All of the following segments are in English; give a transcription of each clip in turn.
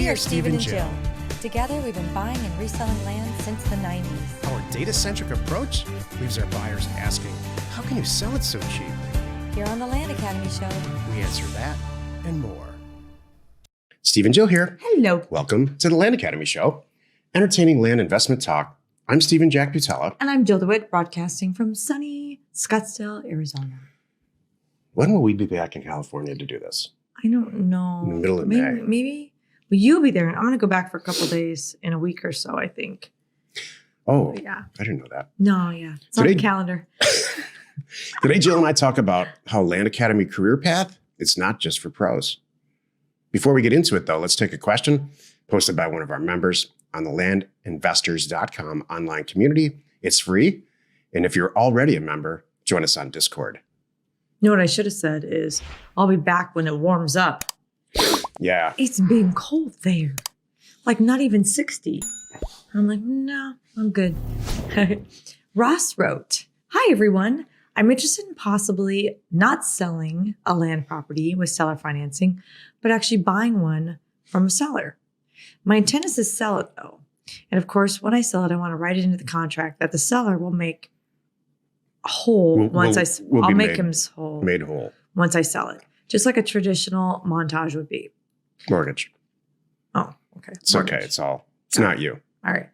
We are Steve and Jill. Together, we've been buying and reselling land since the 90s. Our data-centric approach leaves our buyers asking, how can you sell it so cheap? Here on the Land Academy Show, We answer that and more. Steve and Jill here. Hello. Welcome to the Land Academy Show, entertaining land investment talk. I'm Stephen Jack Butella. And I'm Jill DeWitt, broadcasting from sunny Scottsdale, Arizona. When will we be back in California to do this? I don't know. In the middle of May. Maybe. Well, you'll be there. I'm going to go back for a couple of days in a week or so, I think. Oh, But yeah. I didn't know that. No, yeah. It's on the calendar. Today, Jill and I talk about how Land Academy career path, it's not just for pros. Before we get into it, though, let's take a question posted by one of our members on the landinvestors.com online community. It's free. And if you're already a member, join us on Discord. You know what I should have said is, I'll be back when it warms up. Yeah. It's been cold there. Like not even 60. I'm like, no, I'm good. Ross wrote, hi, everyone. I'm interested in possibly not selling a land property with seller financing, but actually buying one from a seller. My intent is to sell it, though. And of course, when I sell it, I want to write it into the contract that the seller will make whole I'll make him whole. Made whole. Once I sell it. Just like a traditional montage would be. Mortgage. Oh, okay. It's Mortgage. okay. It's not you. All right.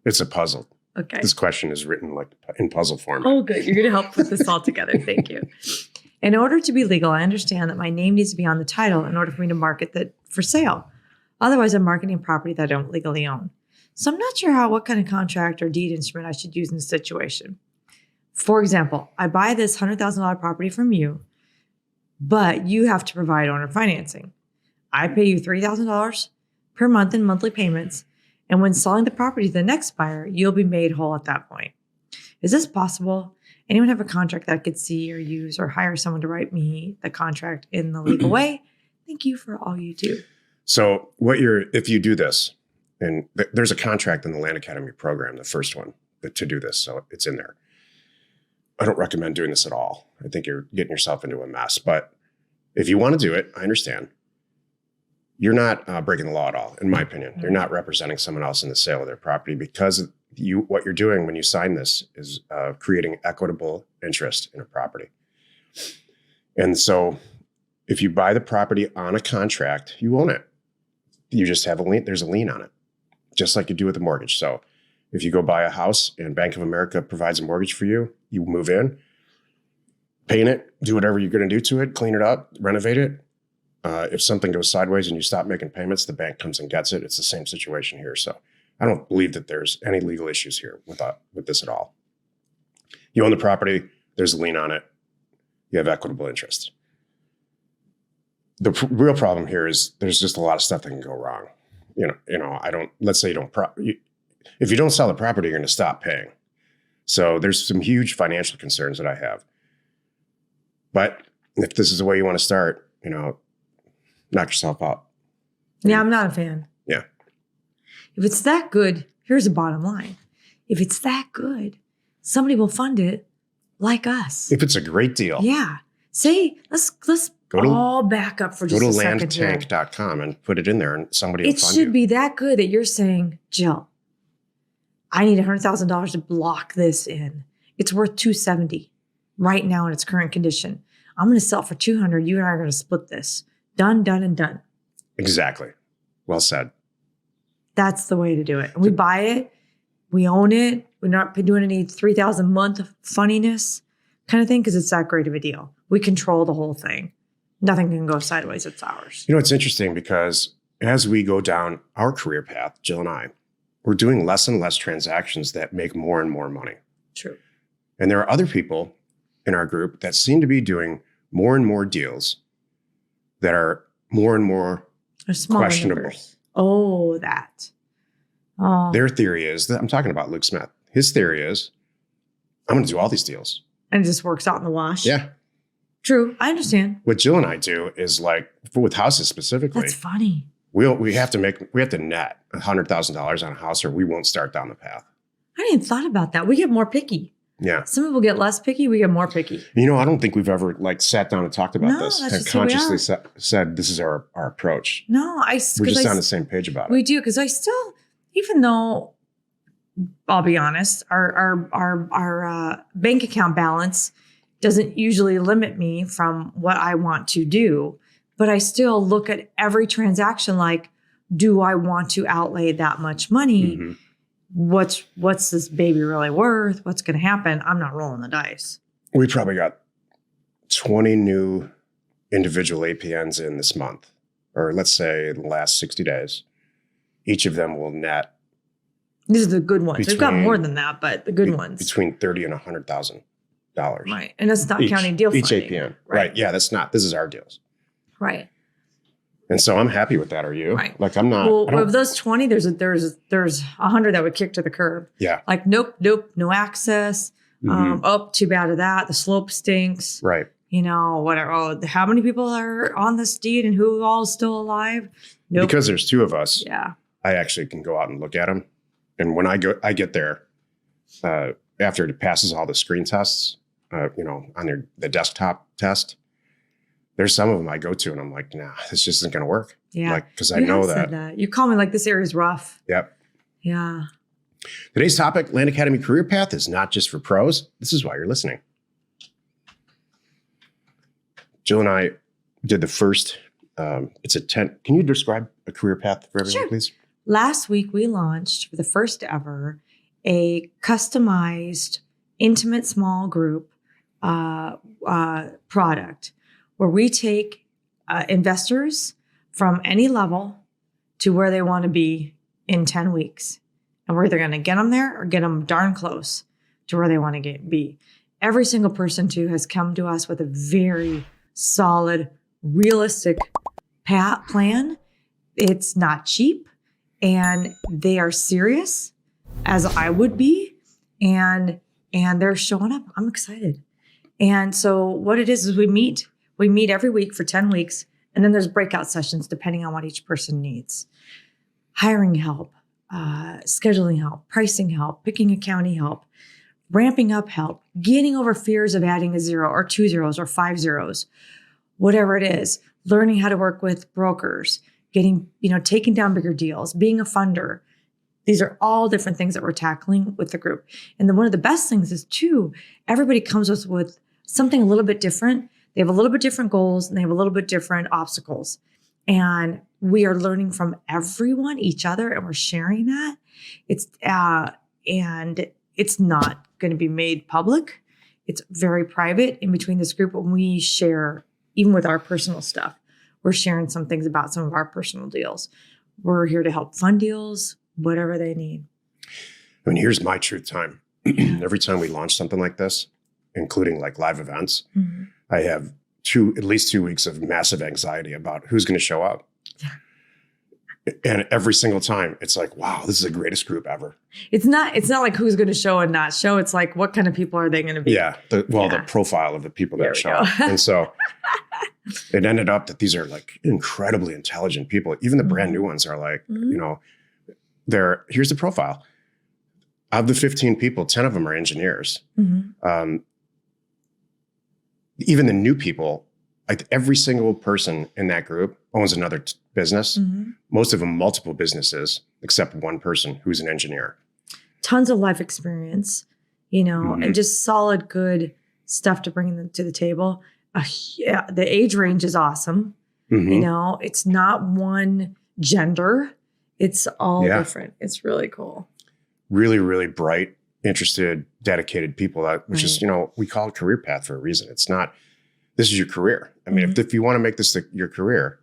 It's a puzzle. Okay. This question is written like in puzzle form. Oh, good. You're going to help put this all together. Thank you. In order to be legal, I understand that my name needs to be on the title in order for me to market that for sale. Otherwise, I'm marketing property that I don't legally own. So I'm not sure what kind of contract or deed instrument I should use in this situation. For example, I buy this $100,000 property from you, but you have to provide owner financing. I pay you $3,000 per month in monthly payments, and when selling the property to the next buyer, you'll be made whole at that point. Is this possible? Anyone have a contract that I could see or use or hire someone to write me the contract in the legal way? Thank you for all you do. So if you do this, and there's a contract in the Land Academy program, the first one, to do this, so it's in there. I don't recommend doing this at all. I think you're getting yourself into a mess. But if you want to do it, I understand. You're not breaking the law at all, in my opinion. You're not representing someone else in the sale of their property because what you're doing when you sign this is creating equitable interest in a property. And so if you buy the property on a contract, you own it. You just have a lien. There's a lien on it, just like you do with a mortgage. So if you go buy a house and Bank of America provides a mortgage for you, you move in, paint it, do whatever you're going to do to it, clean it up, renovate it. If something goes sideways and you stop making payments, the bank comes and gets it. It's the same situation here. So I don't believe that there's any legal issues here with this at all. You own the property. There's a lien on it. You have equitable interest. The real problem here is there's just a lot of stuff that can go wrong. Let's say if you don't sell the property, you're going to stop paying. So there's some huge financial concerns that I have. But if this is the way you want to start, knock yourself out. Yeah, I'm not a fan. Yeah. If it's that good, here's the bottom line. If it's that good, somebody will fund it like us. If it's a great deal. Yeah. Let's all back up for just a second. Go to landtank.com and put it in there and somebody will fund you. It should be that good that you're saying, Jill, I need $100,000 to block this in. It's worth $270 right now in its current condition. I'm going to sell it for $200. You and I are going to split this. Done, done, and done. Exactly. Well said. That's the way to do it. And we buy it. We own it. We're not doing any 3,000 a month funniness kind of thing because it's that great of a deal. We control the whole thing. Nothing can go sideways. It's ours. It's interesting because as we go down our career path, Jill and I, we're doing less and less transactions that make more and more money. True. And there are other people in our group that seem to be doing more and more deals that are more and more questionable. Numbers. Oh, that. Oh. Their theory is that I'm talking about Luke Smith. His theory is I'm going to do all these deals. And it just works out in the wash. Yeah. True. I understand. What Jill and I do is with houses specifically. That's funny. We have to net $100,000 on a house or we won't start down the path. I didn't even thought about that. We get more picky. Yeah. Some people get less picky. We get more picky. You know, I don't think we've ever like sat down and talked about No, this that's and just who we consciously are. said this is our approach. No, We're just on the same page about We it. do, because I still, even though I'll be honest, our bank account balance doesn't usually limit me from what I want to do, but I still look at every transaction like, do I want to outlay that much money? Mhm. What's this baby really worth? What's going to happen? I'm not rolling the dice. We probably got 20 new individual APNs in this month, or let's say the last 60 days. Each of them will net These are the good ones. We've got between- more than that, but the good ones. between $30,000 and $100,000. Right. And that's not counting deal each funding. APN. Right. Yeah, that's not. This is our deals. Right. And so I'm happy with that. Are you? Right. Like I'm not. I Well, don't- of those 20, there's 100 that would kick to the curb. yeah. Like, nope, no access. Mhm. Oh, too bad of that. The slope stinks. Right. You know, whatever. Oh, how many people are on this deed and who all is still alive? Nope. Because there's two of us, Yeah. I actually can go out and look at them. And when I get there, after it passes all the screen tests, on the desktop test, there's some of them I go to and I'm like, nah, this just isn't going to work. Yeah. Like, because I You know have that. said that. You call me like, this area's rough. Yep. Yeah. Today's topic, Land Academy Career Path, is not just for pros. This is why you're listening. Jill and I did the first, it's a 10. Can you describe a career path for everyone, Sure. please? Last week, we launched for the first ever a customized, intimate small group product where we take investors from any level to where they want to be in 10 weeks. And we're either going to get them there or get them darn close to where they want to be. Every single person, too, has come to us with a very solid, realistic plan. It's not cheap. And they are serious, as I would be, and they're showing up. I'm excited. And so what it is we meet every week for 10 weeks, and then there's breakout sessions depending on what each person needs. Hiring help, scheduling help, pricing help, picking a county help, ramping up help, getting over fears of adding a 0 or 2 zeros or 5 zeros, whatever it is, learning how to work with brokers, taking down bigger deals, being a funder. These are all different things that we're tackling with the group. And then one of the best things is, too, everybody comes with something a little bit different. They have a little bit different goals and they have a little bit different obstacles. And we are learning from everyone, each other, and we're sharing that. And it's not going to be made public. It's very private in between this group. When we share, even with our personal stuff, we're sharing some things about some of our personal deals. We're here to help fund deals, whatever they need. I mean, here's my truth time. Every time we launch something like this, including like live events, Mm-hmm. I have at least 2 weeks of massive anxiety about who's going to show up. And every single time it's like, wow, this is the greatest group ever. It's not like who's going to show and not show. It's like, what kind of people are they going to be? Yeah. The profile of the people There that we show go. up. And so it ended up that these are like incredibly intelligent people. Even the brand new ones are like, Mhm. here's the profile. Of the 15 people, 10 of them are engineers. Mm-hmm. Even the new people, like every single person in that group owns another business. Mm-hmm. Most of them multiple businesses, except one person who's an engineer. Tons of life experience, Mhm. and just solid, good stuff to bring them to the table. The age range is awesome. Mhm. It's not one gender. It's all Yeah. different. It's really cool. Really, really bright, interested, dedicated people, which is, Right. we call it career path for a reason. It's not, this is your career. I mean, Mhm. if you want to make this your career,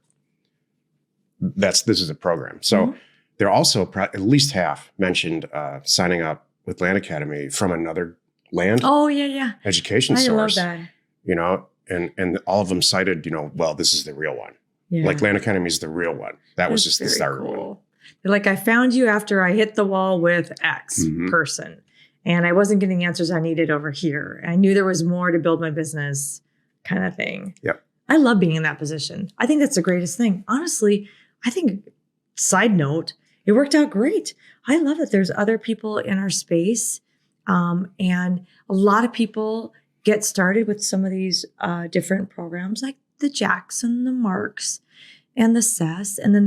this is a program. So Mhm. they're also at least half mentioned signing up with Land Academy from another land Oh, yeah. education I love source, that. and all of them cited, well, this is the real one. Yeah. Like Land Academy is the real one. That was That's just the very starter one. cool. They're like, I found you after I hit the wall with X Mhm. person, and I wasn't getting answers I needed over here. I knew there was more to build my business, kind of thing. Yep. I love being in that position. I think that's the greatest thing. Honestly, I think, side note, it worked out great. I love that there's other people in our space And a lot of people get started with some of these different programs like the Jackson, the Marks, and the CES. And then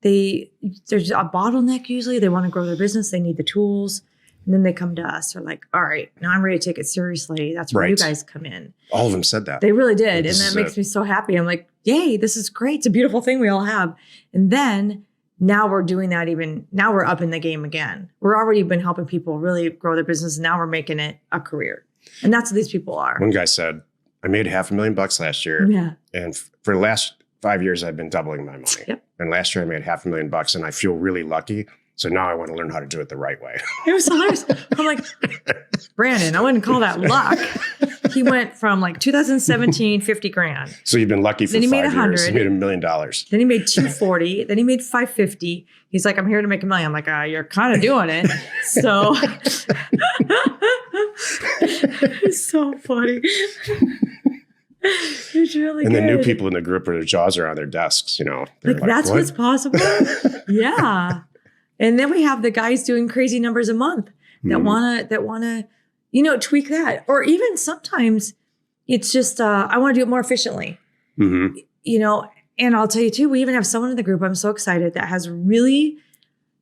there's a bottleneck usually. They want to grow their business. They need the tools. And then they come to us. They're like, all right, now I'm ready to take it seriously. That's where you guys come in. All of them said that. They really did. And that makes me so happy. I'm like, yay, this is great. It's a beautiful thing we all have. And then now we're doing that now we're up in the game again. We're already been helping people really grow their business. And now we're making it a career. And that's what these people are. One guy said, I made $500,000 last year. Yeah. And for the last 5 years, I've been doubling my money. Yep. And last year I made $500,000 and I feel really lucky. So now I want to learn how to do it the right way. It was hilarious. I'm like, Brandon, I wouldn't call that luck. He went from like 2017, 50 grand. So you've been lucky for then he 5 made 100. years. He made $1 million. Then he made 240. Then he made 550. He's like, I'm here to make $1 million. I'm like, you're kind of doing it. So it's so funny. It's really and good. then new people in the group where their jaws are on their desks, They're like that's what? What's possible. Yeah. And then we have the guys doing crazy numbers a month that wanna, tweak that. Or even sometimes it's just I want to do it more efficiently. Mm-hmm. And I'll tell you too, we even have someone in the group, I'm so excited, that has really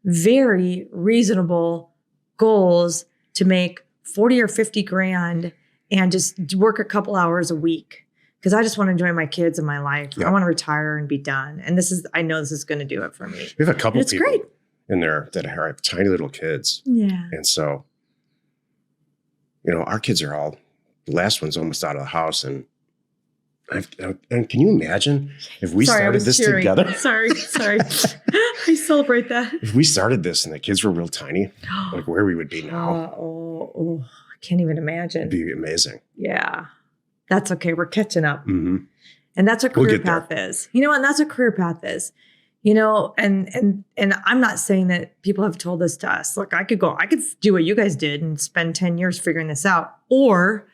very reasonable goals to make 40 or 50 grand and just work a couple hours a week. Because I just want to enjoy my kids and my life. Yep. I want to retire and be done. And I know this is going to do it for me. We have a couple people great. in there that have tiny little kids. Yeah. And so, our kids are the last one's almost out of the house. And can you imagine if we started this together? Sorry. I celebrate that. If we started this and the kids were real tiny, like where we would be now. I can't even imagine. It'd be amazing. Yeah. That's okay. We're catching up. Mm-hmm. And that's what career path is. And that's what career path is. And I'm not saying that people have told this to us. Look, I could do what you guys did and spend 10 years figuring this out. Or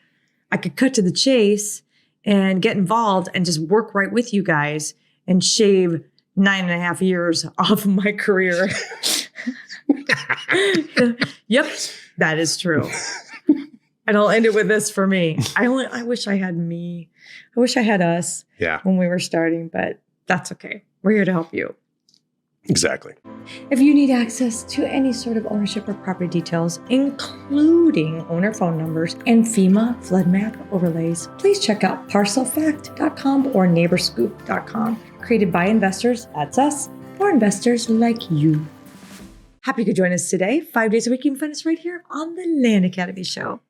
I could cut to the chase and get involved and just work right with you guys and shave 9.5 years off of my career. Yep, that is true. And I'll end it with this for me. I wish I had me. I wish I had us when we were starting, but that's okay. We're here to help you. Exactly. If you need access to any sort of ownership or property details, including owner phone numbers and FEMA flood map overlays, please check out parcelfact.com or neighborscoop.com. Created by investors, that's us, or investors like you. Happy you could join us today. 5 days a week, you can find us right here on the Land Academy Show.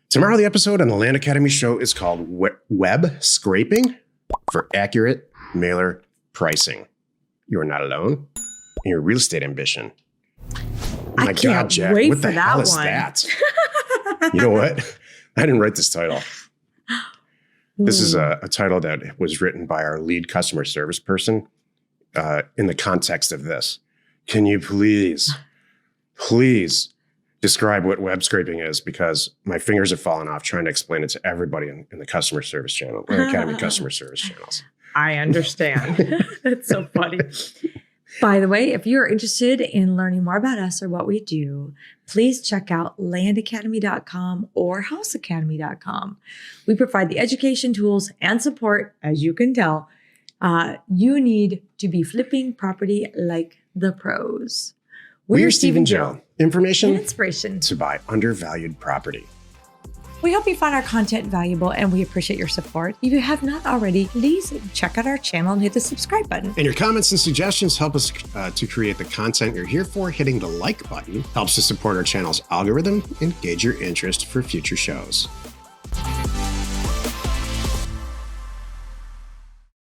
Tomorrow, the episode on the Land Academy Show is called Web Scraping for Accurate Mailer Pricing. You are not alone in your real estate ambition. Oh my God, Jack, what the hell is that? You know what? I didn't write this title. This is a title that was written by our lead customer service person in the context of this. Can you please describe what web scraping is? Because my fingers have fallen off trying to explain it to everybody in the customer service channel, or Academy customer service channels. I understand. That's so funny. By the way, if you're interested in learning more about us or what we do, please check out landacademy.com or houseacademy.com. We provide the education, tools, and support, as you can tell, you need to be flipping property like the pros. We're Steve and Jill. Information and inspiration to buy undervalued property. We hope you find our content valuable and we appreciate your support. If you have not already, please check out our channel and hit the subscribe button. And your comments and suggestions help us to create the content you're here for. Hitting the like button helps to support our channel's algorithm and gauge your interest for future shows.